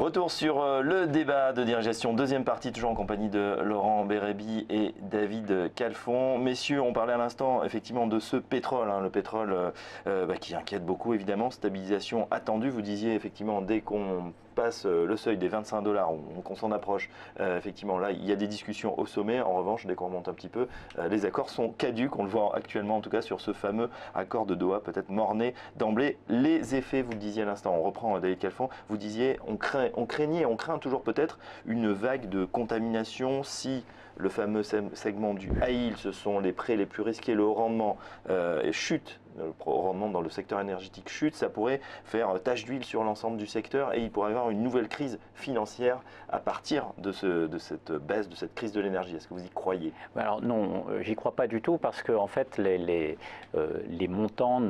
Retour sur le débat de Dirgestion, deuxième partie, toujours en compagnie de Laurent Bérébi et David Calfon. Messieurs, on parlait à l'instant effectivement de ce pétrole, le pétrole qui inquiète beaucoup évidemment, stabilisation attendue. Vous disiez effectivement dès qu'on passe le seuil des 25 $, qu'on s'en approche, effectivement là il y a des discussions au sommet. En revanche, dès qu'on remonte un petit peu, les accords sont caducs, on le voit actuellement en tout cas sur ce fameux accord de Doha, peut-être mort-né d'emblée. Les effets, vous le disiez à l'instant, on reprend David Calfon, vous disiez on craint toujours peut-être une vague de contamination si le fameux segment du high yield, ce sont les prêts les plus risqués, le haut rendement chute. Le rendement dans le secteur énergétique chute, ça pourrait faire tache d'huile sur l'ensemble du secteur et il pourrait y avoir une nouvelle crise financière à partir de cette baisse, de cette crise de l'énergie. Est-ce que vous y croyez? Alors non, j'y crois pas du tout parce que en fait les montants,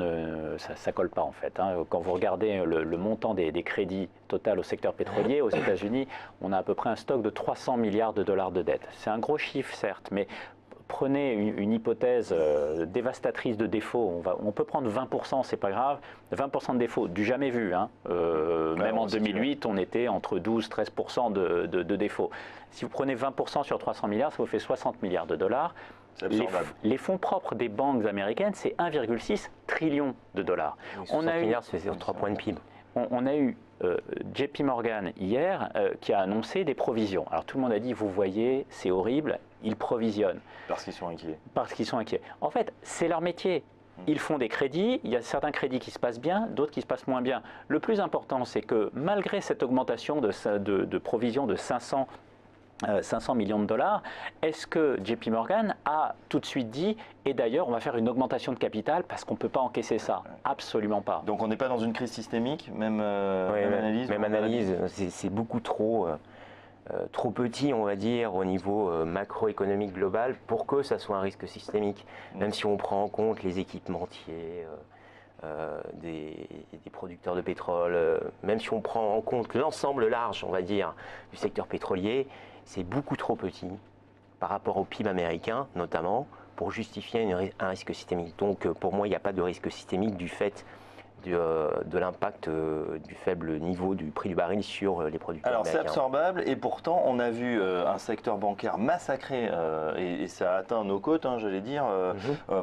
ça colle pas en fait. Quand vous regardez le montant des crédits total au secteur pétrolier, aux États-Unis, on a à peu près un stock de 300 milliards de dollars de dette. C'est un gros chiffre certes, mais prenez une hypothèse dévastatrice de défaut, on peut prendre 20%, c'est pas grave, 20% de défaut, du jamais vu. Même en 2008, on était entre 12-13% de défaut. Si vous prenez 20% sur 300 milliards, ça vous fait 60 milliards de dollars. Les fonds propres des banques américaines, c'est 1,6 trillion de dollars. 60 milliards, c'est 3 points de PIB. On a eu JP Morgan hier qui a annoncé des provisions. Alors tout le monde a dit, vous voyez, c'est horrible, ils provisionnent. Parce qu'ils sont inquiets. Parce qu'ils sont inquiets. En fait, c'est leur métier. Ils font des crédits, il y a certains crédits qui se passent bien, d'autres qui se passent moins bien. Le plus important, c'est que malgré cette augmentation de provisions de 500 millions de dollars, est-ce que JP Morgan a tout de suite dit, et d'ailleurs on va faire une augmentation de capital parce qu'on ne peut pas encaisser ça? Absolument pas. Donc on n'est pas dans une crise systémique, même analyse? Même analyse, c'est beaucoup trop petit, on va dire, au niveau macroéconomique global pour que ça soit un risque systémique. Même si on prend en compte les équipementiers, des producteurs de pétrole, même si on prend en compte l'ensemble large, on va dire, du secteur pétrolier, c'est beaucoup trop petit par rapport au PIB américain, notamment, pour justifier un risque systémique. Donc, pour moi, il n'y a pas de risque systémique du fait de l'impact du faible niveau du prix du baril sur les producteurs américains. Alors c'est absorbable et pourtant on a vu un secteur bancaire massacré et ça a atteint nos côtes, j'allais dire,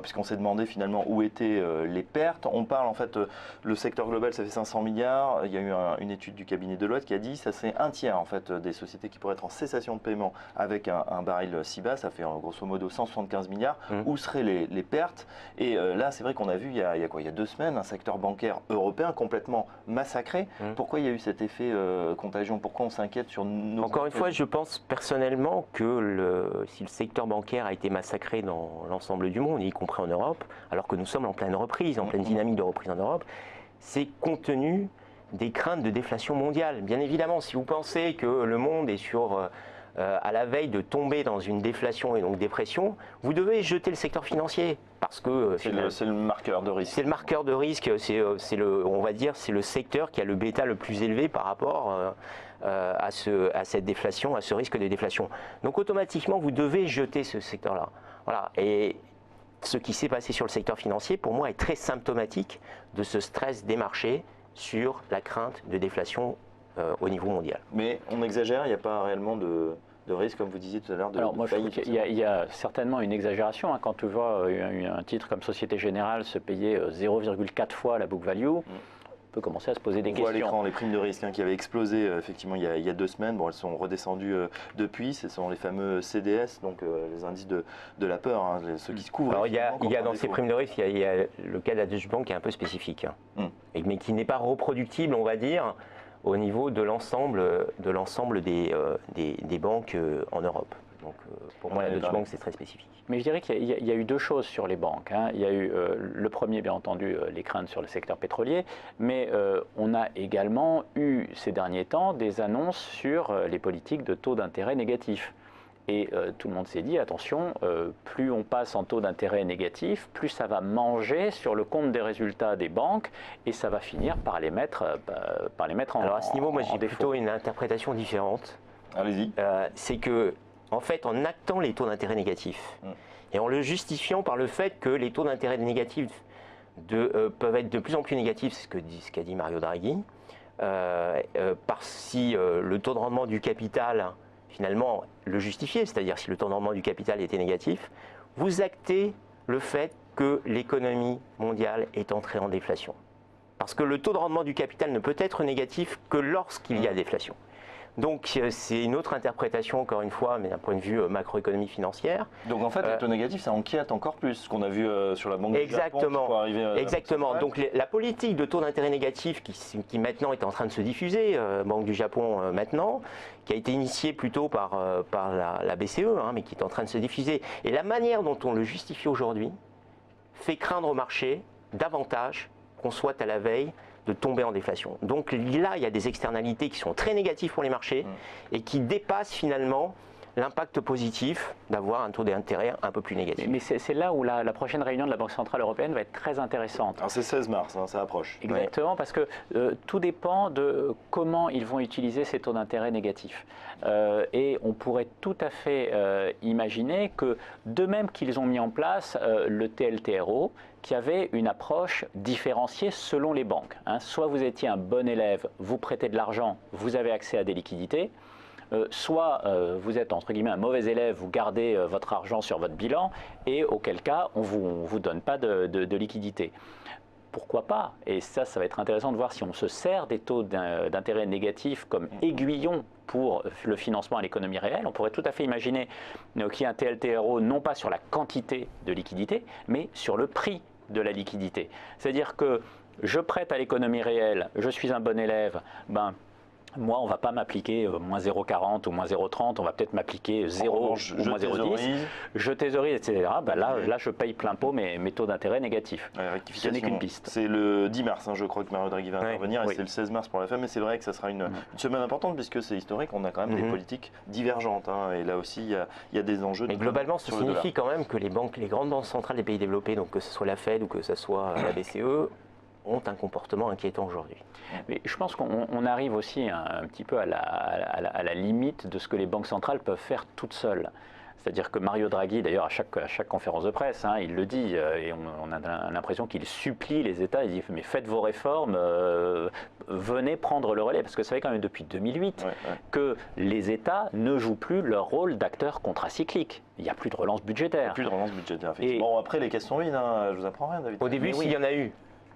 puisqu'on s'est demandé finalement où étaient les pertes. On parle en fait, le secteur global ça fait 500 milliards, il y a eu une étude du cabinet Deloitte qui a dit ça c'est un tiers en fait des sociétés qui pourraient être en cessation de paiement avec un baril si bas, ça fait grosso modo 175 milliards. Où seraient les pertes? Et là c'est vrai qu'on a vu il y a 2 semaines un secteur bancaire européen complètement massacré. Pourquoi il y a eu cet effet contagion? Pourquoi on s'inquiète sur nos... Encore une fois, je pense personnellement que si le secteur bancaire a été massacré dans l'ensemble du monde, y compris en Europe, alors que nous sommes en pleine reprise, en pleine dynamique de reprise en Europe, c'est compte tenu des craintes de déflation mondiale. Bien évidemment, si vous pensez que le monde est à la veille de tomber dans une déflation et donc dépression, vous devez jeter le secteur financier parce que c'est le marqueur de risque. C'est le marqueur de risque. On va dire, c'est le secteur qui a le bêta le plus élevé par rapport à cette déflation, à ce risque de déflation. Donc automatiquement, vous devez jeter ce secteur-là. Voilà. Et ce qui s'est passé sur le secteur financier, pour moi, est très symptomatique de ce stress des marchés sur la crainte de déflation au niveau mondial. Mais on exagère, il n'y a pas réellement de risque, comme vous disiez tout à l'heure, de Alors moi, faillite. Je trouve qu'il y a certainement une exagération. Quand tu vois un titre comme Société Générale se payer 0,4 fois la book value, on peut commencer à se poser des questions. On voit à l'écran les primes de risque qui avaient explosé effectivement il y a 2 semaines. Bon, elles sont redescendues depuis. Ce sont les fameux CDS, donc les indices de la peur, ceux qui se couvrent. Alors il y a dans ces primes de risque, il y a le cas de la Deutsche Bank qui est un peu spécifique, mais qui n'est pas reproductible, on va dire, au niveau de l'ensemble des banques en Europe. Donc pour moi, la Deutsche Bank, c'est très spécifique. Mais je dirais qu'il y a eu 2 choses sur les banques. Il y a eu le premier, bien entendu, les craintes sur le secteur pétrolier, mais on a également eu ces derniers temps des annonces sur les politiques de taux d'intérêt négatifs. Et tout le monde s'est dit, attention, plus on passe en taux d'intérêt négatif, plus ça va manger sur le compte des résultats des banques et ça va finir par les mettre en Alors à ce niveau, moi j'ai défaut. plutôt une interprétation différente. Allez-y. C'est que, en fait, en actant les taux d'intérêt négatifs et en le justifiant par le fait que les taux d'intérêt négatifs peuvent être de plus en plus négatifs, c'est ce qu'a dit Mario Draghi, si le taux de rendement du capital, finalement, le justifiait, c'est-à-dire si le taux de rendement du capital était négatif, vous actez le fait que l'économie mondiale est entrée en déflation. Parce que le taux de rendement du capital ne peut être négatif que lorsqu'il y a déflation. Donc c'est une autre interprétation, encore une fois, mais d'un point de vue macroéconomie financière. Donc en fait, les taux négatifs, ça inquiète encore plus, ce qu'on a vu sur la Banque du Japon. Exactement. Donc la politique de taux d'intérêt négatif qui maintenant est en train de se diffuser, Banque du Japon maintenant, qui a été initiée plutôt par la BCE, mais qui est en train de se diffuser. Et la manière dont on le justifie aujourd'hui fait craindre au marché davantage qu'on soit à la veille de tomber en déflation. Donc là, il y a des externalités qui sont très négatives pour les marchés et qui dépassent finalement l'impact positif d'avoir un taux d'intérêt un peu plus négatif. Mais c'est là où la prochaine réunion de la Banque Centrale Européenne va être très intéressante. Alors c'est 16 mars, ça approche. Exactement, parce que tout dépend de comment ils vont utiliser ces taux d'intérêt négatifs. Et on pourrait tout à fait imaginer que, de même qu'ils ont mis en place le TLTRO, qui avait une approche différenciée selon les banques. Soit vous étiez un bon élève, vous prêtez de l'argent, vous avez accès à des liquidités, soit vous êtes entre guillemets un mauvais élève, vous gardez votre argent sur votre bilan et auquel cas on ne vous donne pas de liquidité. Pourquoi pas? Et ça va être intéressant de voir si on se sert des taux d'intérêt négatifs comme aiguillon pour le financement à l'économie réelle. On pourrait tout à fait imaginer qu'il y ait un TLTRO non pas sur la quantité de liquidité, mais sur le prix de la liquidité. C'est-à-dire que je prête à l'économie réelle, je suis un bon élève, moi, on ne va pas m'appliquer moins 0,40 ou moins 0,30, on va peut-être m'appliquer 0 ou moins 0,10. Je thésaurise, etc. Là, je paye plein pot mes taux d'intérêt négatifs. Ce n'est qu'une piste. C'est le 10 mars, je crois que Mario Draghi va intervenir, et c'est le 16 mars pour la FED, mais c'est vrai que ça sera une semaine importante puisque c'est historique, on a quand même des politiques divergentes. Et là aussi, il y a des enjeux. Mais globalement, ça signifie quand même que les grandes banques centrales des pays développés, donc que ce soit la FED ou que ce soit la BCE, ont un comportement inquiétant aujourd'hui. Mais je pense qu'on arrive aussi un petit peu à la limite de ce que les banques centrales peuvent faire toutes seules. C'est-à-dire que Mario Draghi, d'ailleurs, à chaque conférence de presse, il le dit, et on a l'impression qu'il supplie les États, il dit « mais faites vos réformes, venez prendre le relais ». Parce que ça fait quand même depuis 2008 que les États ne jouent plus leur rôle d'acteurs contracycliques. Il n'y a plus de relance budgétaire. Il n'y a plus de relance budgétaire, effectivement. Bon, après, les caisses sont vides, je vous apprends rien, David. Au début, s'il y en a eu.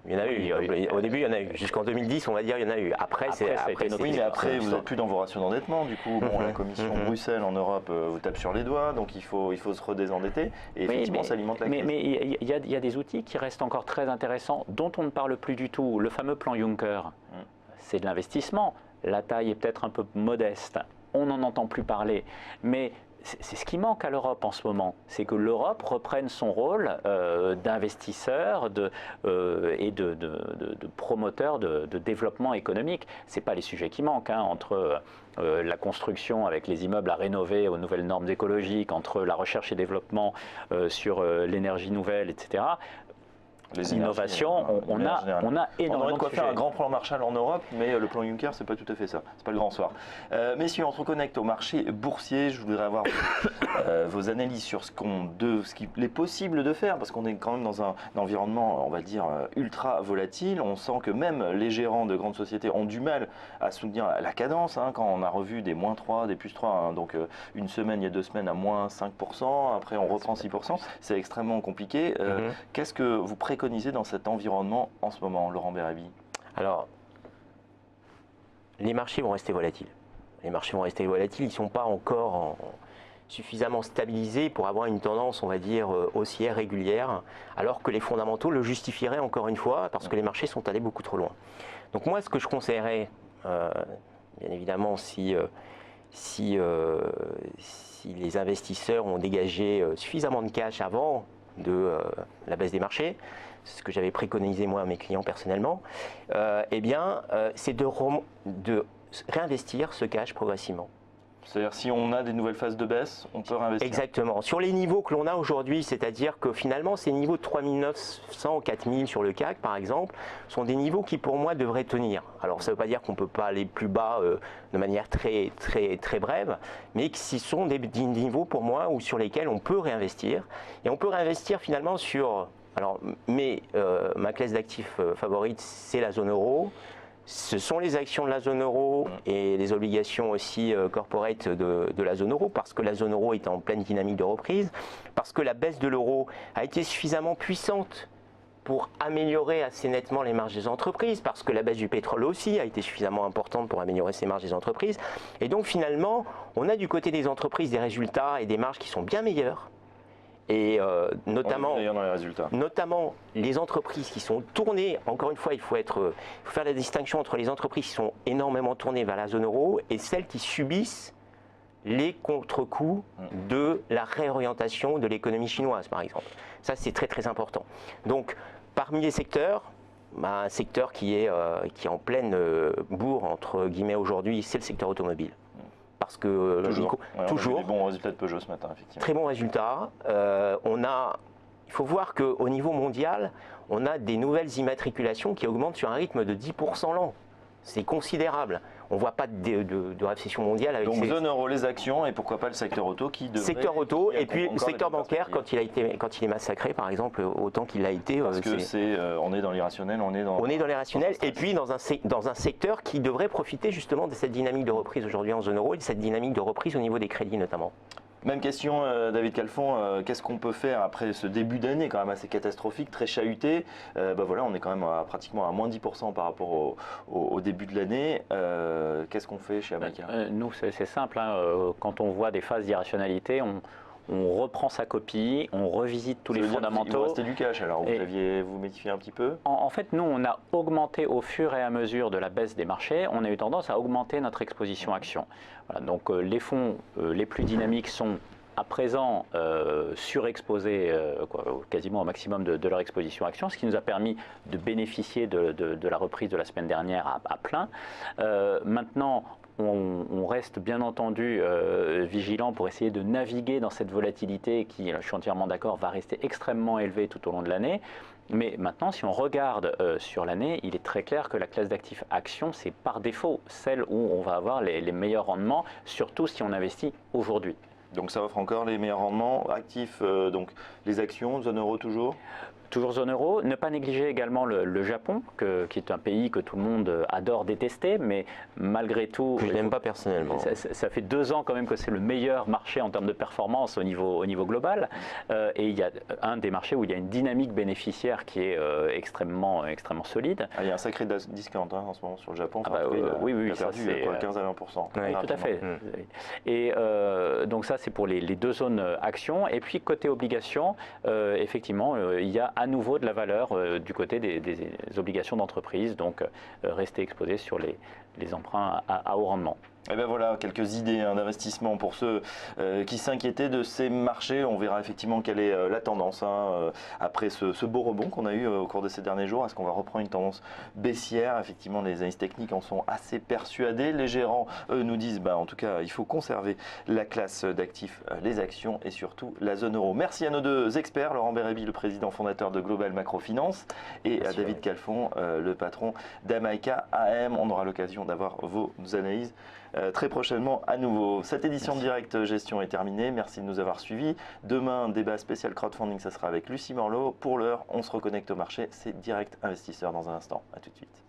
Il y en a eu. Au début, il y en a eu. Jusqu'en 2010, on va dire, il y en a eu. Après, oui, mais après, vous n'êtes plus dans vos ratios d'endettement. Du coup, la Commission Bruxelles en Europe vous tape sur les doigts, donc il faut se redésendetter. Et effectivement, ça alimente la crise. Mais il y a des outils qui restent encore très intéressants, dont on ne parle plus du tout. Le fameux plan Juncker, c'est de l'investissement. La taille est peut-être un peu modeste. On n'en entend plus parler. Mais c'est ce qui manque à l'Europe en ce moment, c'est que l'Europe reprenne son rôle d'investisseur et de promoteur de développement économique. Ce n'est pas les sujets qui manquent, entre la construction avec les immeubles à rénover aux nouvelles normes écologiques, entre la recherche et développement sur l'énergie nouvelle, etc. Les innovations, on a énormément on aurait de quoi de faire sujets. un grand plan Marshall en Europe, mais le plan Juncker, c'est pas tout à fait ça. C'est pas le grand soir. Messieurs, on se reconnecte au marché boursier. Je voudrais avoir vos analyses sur ce qu'il est possible de faire, parce qu'on est quand même dans un environnement, on va dire, ultra volatile. On sent que même les gérants de grandes sociétés ont du mal à soutenir la cadence. Quand on a revu des moins 3, des plus 3, donc une semaine, il y a 2 semaines à moins 5%, après on reprend 6%, c'est extrêmement compliqué. Qu'est-ce que vous préconisez dans cet environnement en ce moment, Laurent Bérabi? Alors, les marchés vont rester volatiles. Les marchés vont rester volatiles, ils ne sont pas encore suffisamment stabilisés pour avoir une tendance, on va dire, haussière régulière, alors que les fondamentaux le justifieraient encore une fois, parce que les marchés sont allés beaucoup trop loin. Donc moi, ce que je conseillerais, bien évidemment, si les investisseurs ont dégagé suffisamment de cash avant de la baisse des marchés, c'est ce que j'avais préconisé moi à mes clients personnellement, c'est de réinvestir ce cash progressivement. C'est-à-dire si on a des nouvelles phases de baisse, on peut réinvestir. Exactement. Sur les niveaux que l'on a aujourd'hui, c'est-à-dire que finalement ces niveaux de 3900 ou 4000 sur le CAC par exemple, sont des niveaux qui pour moi devraient tenir. Alors ça ne veut pas dire qu'on ne peut pas aller plus bas de manière très, très, très brève, mais que ce sont des niveaux pour moi sur lesquels on peut réinvestir. Et on peut réinvestir finalement sur... Alors, ma classe d'actifs favorite, c'est la zone euro, ce sont les actions de la zone euro et les obligations aussi corporate de la zone euro, parce que la zone euro est en pleine dynamique de reprise, parce que la baisse de l'euro a été suffisamment puissante pour améliorer assez nettement les marges des entreprises, parce que la baisse du pétrole aussi a été suffisamment importante pour améliorer ces marges des entreprises. Et donc finalement, on a du côté des entreprises des résultats et des marges qui sont bien meilleurs. Et notamment les entreprises qui sont tournées, encore une fois, il faut faire la distinction entre les entreprises qui sont énormément tournées vers la zone euro et celles qui subissent les contre-coups de la réorientation de l'économie chinoise, par exemple. Ça, c'est très très important. Donc, parmi les secteurs, un secteur qui est en pleine bourre, entre guillemets, aujourd'hui, c'est le secteur automobile. Parce que toujours. On a des bons résultats de Peugeot ce matin, effectivement. Très bons résultats. Il faut voir qu'au niveau mondial, on a des nouvelles immatriculations qui augmentent sur un rythme de 10% l'an. C'est considérable. On ne voit pas de récession mondiale avec donc zone euro, les actions et pourquoi pas le secteur auto qui devrait... Secteur auto et puis le secteur bancaire quand il est massacré par exemple autant qu'il l'a été. Parce que on est dans l'irrationnel, on est dans l'irrationnel et puis dans un secteur qui devrait profiter justement de cette dynamique de reprise aujourd'hui en zone euro et de cette dynamique de reprise au niveau des crédits notamment. Même question, David Calfon, qu'est-ce qu'on peut faire après ce début d'année quand même assez catastrophique, très chahuté voilà, on est quand même pratiquement à moins 10% par rapport au début de l'année. Qu'est-ce qu'on fait chez Amaïka? Nous, c'est simple. Hein, quand on voit des phases d'irrationalité, on reprend sa copie, on revisite tous les fondamentaux. Il vous restait du cash, alors vous médifiez un petit peu? En fait, nous, on a augmenté au fur et à mesure de la baisse des marchés, on a eu tendance à augmenter notre exposition action. Voilà, donc les fonds les plus dynamiques sont à présent surexposés quasiment au maximum de leur exposition action, ce qui nous a permis de bénéficier de la reprise de la semaine dernière à plein. Maintenant, on reste bien entendu vigilant pour essayer de naviguer dans cette volatilité qui, je suis entièrement d'accord, va rester extrêmement élevée tout au long de l'année. Mais maintenant, si on regarde sur l'année, il est très clair que la classe d'actifs actions, c'est par défaut celle où on va avoir les meilleurs rendements, surtout si on investit aujourd'hui. Donc ça offre encore les meilleurs rendements actifs, donc les actions, zone euro toujours? Toujours zone euro. Ne pas négliger également le Japon, qui est un pays que tout le monde adore détester, mais malgré tout... Je n'aime pas personnellement. Ça fait 2 ans quand même que c'est le meilleur marché en termes de performance au niveau global. Et il y a un des marchés où il y a une dynamique bénéficiaire qui est extrêmement solide. Il y a un sacré discount en ce moment sur le Japon. Oui, il a perdu 15 à 20%. Oui, tout à fait. Et donc ça, c'est pour les 2 zones actions. Et puis côté obligations, effectivement, il y a à nouveau de la valeur du côté des obligations d'entreprise, donc rester exposé sur les emprunts à haut rendement. Et bien voilà, quelques idées d'investissement pour ceux qui s'inquiétaient de ces marchés. On verra effectivement quelle est la tendance après ce beau rebond qu'on a eu au cours de ces derniers jours. Est-ce qu'on va reprendre une tendance baissière? Effectivement, les analystes techniques en sont assez persuadés. Les gérants, eux, nous disent en tout cas, il faut conserver la classe d'actifs, les actions et surtout la zone euro. Merci à nos 2 experts, Laurent Bérébi, le président fondateur de Global Macrofinance, et à David Calfon, le patron d'Amaïka AM. On aura l'occasion d'avoir vos analyses très prochainement à nouveau. Cette édition de Direct Gestion est terminée. Merci de nous avoir suivis. Demain, débat spécial crowdfunding, ça sera avec Lucie Morlot. Pour l'heure, on se reconnecte au marché. C'est Direct Investisseur dans un instant. À tout de suite.